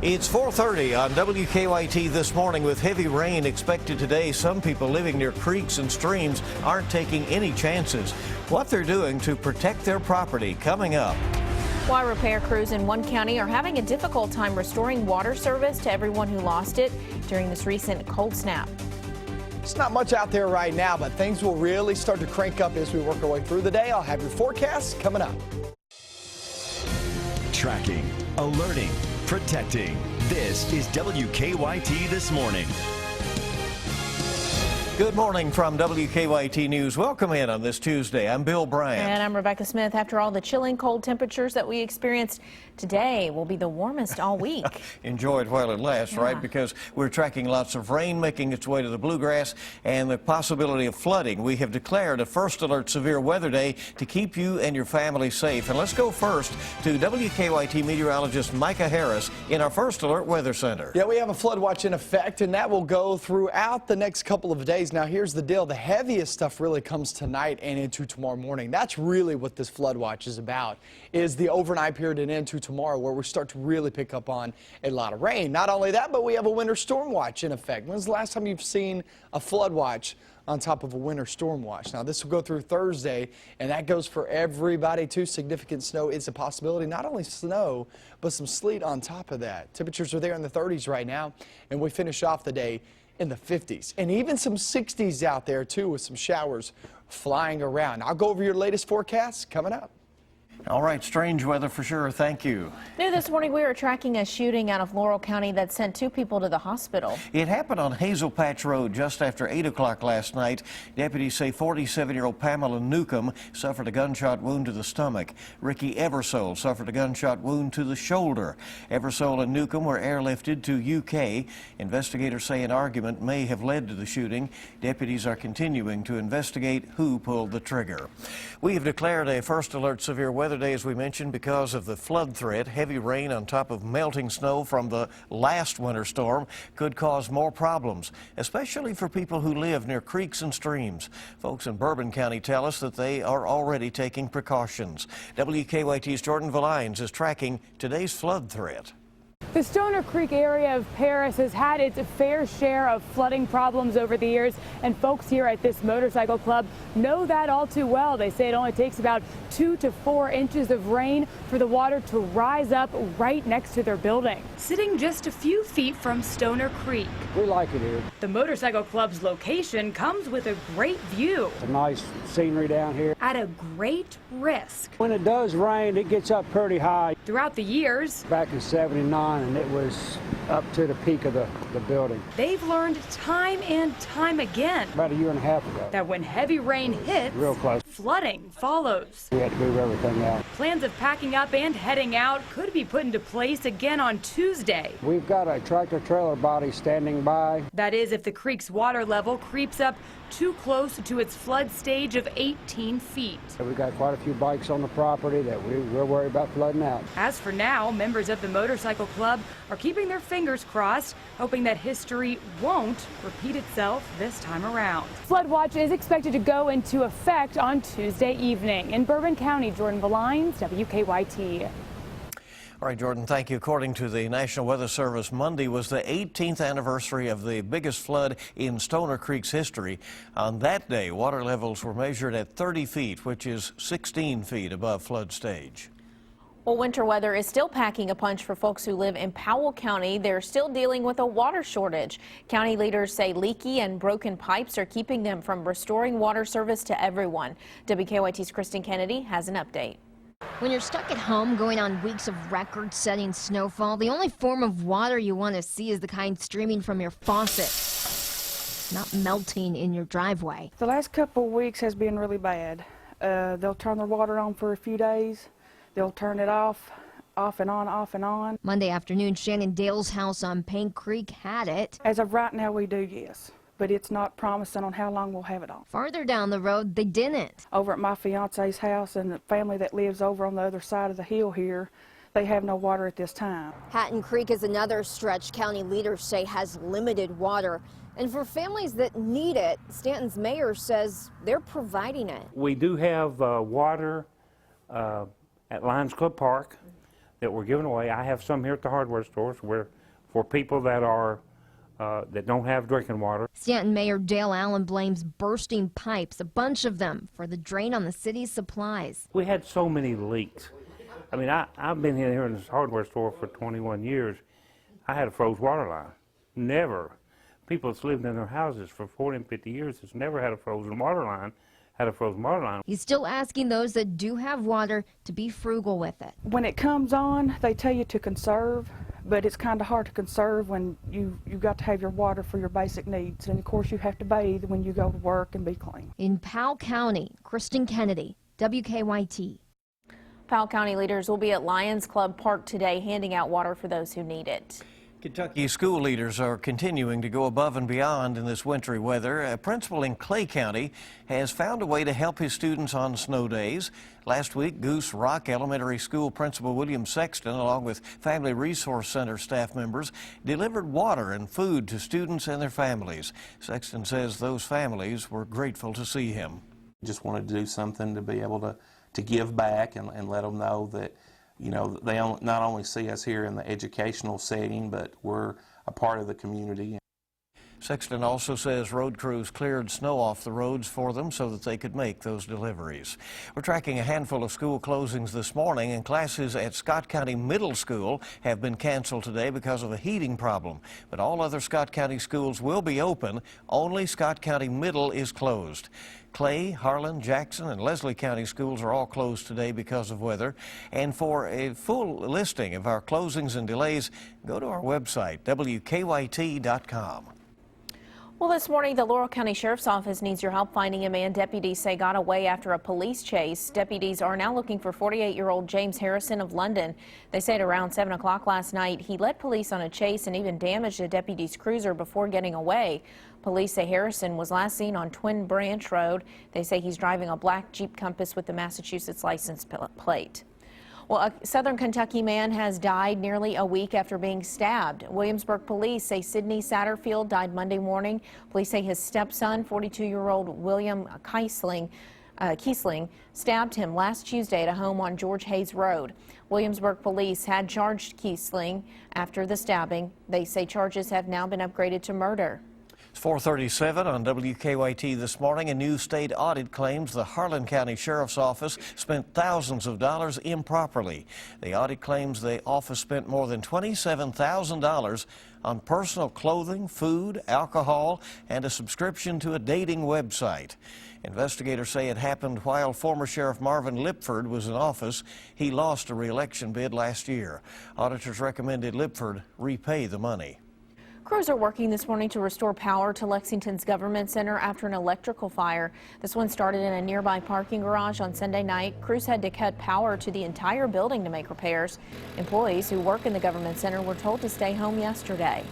It's 4:30 on WKYT this morning with heavy rain expected today. Some people living near creeks and streams aren't taking any chances. What they're doing to protect their property coming up. Why repair crews in one county are having a difficult time restoring water service to everyone who lost it during this recent cold snap. It's not much out there right now, but things will really start to crank up as we work our way through the day. I'll have your forecast coming up. Tracking, alerting, protecting. This is WKYT This Morning. Good morning from WKYT News. Welcome in on this Tuesday. I'm Bill Bryant. And I'm Rebecca Smith. After all the chilling cold temperatures that we experienced, today will be the warmest all week. Enjoy it while it lasts, Yeah. right? Because we're tracking lots of rain making its way to the bluegrass and the possibility of flooding. We have declared a first alert severe weather day to keep you and your family safe. And let's go first to WKYT meteorologist Micah Harris in our first alert weather center. Yeah, we have a flood watch in effect, and that will go throughout the next couple of days. Now, here's the deal. The heaviest stuff really comes tonight and into tomorrow morning. That's really what this flood watch is about, is the overnight period and into tomorrow, where we start to really pick up on a lot of rain. Not only that, but we have a winter storm watch in effect. When's the last time you've seen a flood watch on top of a winter storm watch? Now, this will go through Thursday, and that goes for everybody too. Significant snow is a possibility. Not only snow, but some sleet on top of that. Temperatures are there in the 30s right now, and we finish off the day in the 50s, and even some 60s out there too, with some showers flying around. I'll go over your latest forecast coming up. All right, strange weather for sure. Thank you. New this morning, we are tracking a shooting out of Laurel County that sent 2 people to the hospital. It happened on Hazel Patch Road just after 8 o'clock last night. Deputies say 47-year-old Pamela Newcomb suffered a gunshot wound to the stomach. Ricky Eversole suffered a gunshot wound to the shoulder. Eversole and Newcomb were airlifted to UK. Investigators say an argument may have led to the shooting. Deputies are continuing to investigate who pulled the trigger. We have declared a first alert severe weather day, as we mentioned, because of the flood threat. Heavy rain on top of melting snow from the last winter storm could cause more problems, especially for people who live near creeks and streams. Folks in Bourbon County tell us that they are already taking precautions. WKYT's Jordan Valines is tracking today's flood threat. The Stoner Creek area of Paris has had its fair share of flooding problems over the years, and folks here at this motorcycle club know that all too well. They say it only takes about 2 to 4 inches of rain for the water to rise up right next to their building. Sitting just a few feet from Stoner Creek. We like it here. The motorcycle club's location comes with a great view. It's a nice scenery down here. At a great risk. When it does rain, it gets up pretty high. Throughout the years, Back in '79, and it was up to the peak of the building. they've learned time and time again About a year and a half ago. that when heavy rain hits, Real close. flooding follows. We had to move everything out. Plans of packing up and heading out could be put into place again on Tuesday. We've got a tractor trailer body standing by. That is, if the creek's water level creeps up too close to its flood stage of 18 feet. We've got quite a few bikes on the property that we're worried about flooding out. As for now, members of the motorcycle club are keeping their fingers crossed, hoping that history won't repeat itself this time around. Flood watch is expected to go into effect on Tuesday evening. In Bourbon County, Jordan Valines, WKYT. All right, Jordan, thank you. According to the National Weather Service, Monday was the 18th anniversary of the biggest flood in Stoner Creek's history. On that day, water levels were measured at 30 feet, which is 16 feet above flood stage. Well, winter weather is still packing a punch for folks who live in Powell County. They're still dealing with a water shortage. County leaders say leaky and broken pipes are keeping them from restoring water service to everyone. WKYT's Kristen Kennedy has an update. When you're stuck at home going on weeks of record-setting snowfall, the only form of water you want to see is the kind streaming from your faucet, not melting in your driveway. The last couple of weeks has been really bad. They'll turn their water on for a few days. They'll turn it off and on, off and on. Monday afternoon, Shannon Dale's house on Paint Creek had it. As of right now, we do, yes. But it's not promising on how long we'll have it on. Farther down the road, they didn't. Over at my fiance's house and the family that lives over on the other side of the hill here, they have no water at this time. Hatton Creek is another stretch county leaders say has limited water. And for families that need it, Stanton's mayor says they're providing it. We do have water at Lions Club Park. that we're giving away. I have some here at the hardware stores where for people that are that don't have drinking water. Stanton Mayor Dale Allen blames bursting pipes, a bunch of them, for the drain on the city's supplies. We had so many leaks. I mean, I've been here in this hardware store for 21 years. I had a froze water line. Never. People that's lived in their houses for 40 and 50 years has never had a frozen water line. He's still asking those that do have water to be frugal with it. When it comes on, they tell you to conserve, but it's kind of hard to conserve when you've got to have your water for your basic needs. And of course, you have to bathe when you go to work and be clean. In Powell County, Kristen Kennedy, WKYT. Powell County leaders will be at Lions Club Park today handing out water for those who need it. Kentucky school leaders are continuing to go above and beyond in this wintry weather. A principal in Clay County has found a way to help his students on snow days. Last week, Goose Rock Elementary School Principal William Sexton, along with Family Resource Center staff members, delivered water and food to students and their families. Sexton says those families were grateful to see him. Just wanted to do something to be able to give back and let them know that, you know, they not only see us here in the educational setting, but we're a part of the community. Sexton also says road crews cleared snow off the roads for them so that they could make those deliveries. We're tracking a handful of school closings this morning, and classes at Scott County Middle School have been canceled today because of a heating problem. But all other Scott County schools will be open. Only Scott County Middle is closed. Clay, Harlan, Jackson, and Leslie County schools are all closed today because of weather. And for a full listing of our closings and delays, go to our website, WKYT.com. Well, this morning, the Laurel County Sheriff's Office needs your help finding a man deputies say got away after a police chase. Deputies are now looking for 48-year-old James Harrison of London. They say at around 7 o'clock last night, he led police on a chase and even damaged a deputy's cruiser before getting away. Police say Harrison was last seen on Twin Branch Road. They say he's driving a black Jeep Compass with the Massachusetts license plate. Well, a Southern Kentucky man has died nearly a week after being stabbed. Williamsburg police say Sidney Satterfield died Monday morning. Police say his stepson, 42-year-old William Kiesling, stabbed him last Tuesday at a home on George Hayes Road. Williamsburg police had charged Kiesling after the stabbing. They say charges have now been upgraded to murder. It's 4:37 on WKYT this morning. A new state audit claims the Harlan County Sheriff's Office spent thousands of dollars improperly. The audit claims the office spent more than $27,000 on personal clothing, food, alcohol, and a subscription to a dating website. Investigators say it happened while former Sheriff Marvin Lipford was in office. He lost a re-election bid last year. Auditors recommended Lipford repay the money. Crews are working this morning to restore power to Lexington's Government Center after an electrical fire. This one started in a nearby parking garage on Sunday night. Crews had to cut power to the entire building to make repairs. Employees who work in the Government Center were told to stay home yesterday.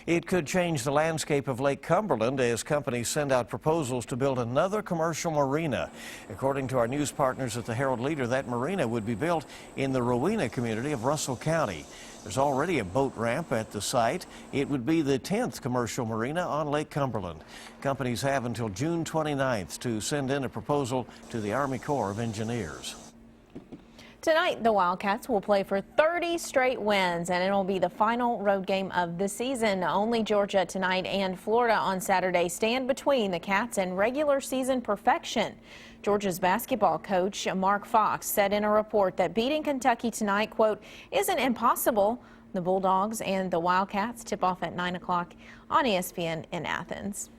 It could change the landscape of Lake Cumberland as companies send out proposals to build another commercial marina. According to our news partners at the Herald Leader, that marina would be built in the Rowena community of Russell County. There's already a boat ramp at the site. It would be the 10th commercial marina on Lake Cumberland. Companies have until June 29th to send in a proposal to the Army Corps of Engineers. Tonight, the Wildcats will play for 30 straight wins, and it'll be the final road game of the season. Only Georgia tonight and Florida on Saturday stand between the Cats and regular season perfection. Georgia's basketball coach, Mark Fox, said in a report that beating Kentucky tonight, quote, isn't impossible. The Bulldogs and the Wildcats tip off at 9 o'clock on ESPN in Athens.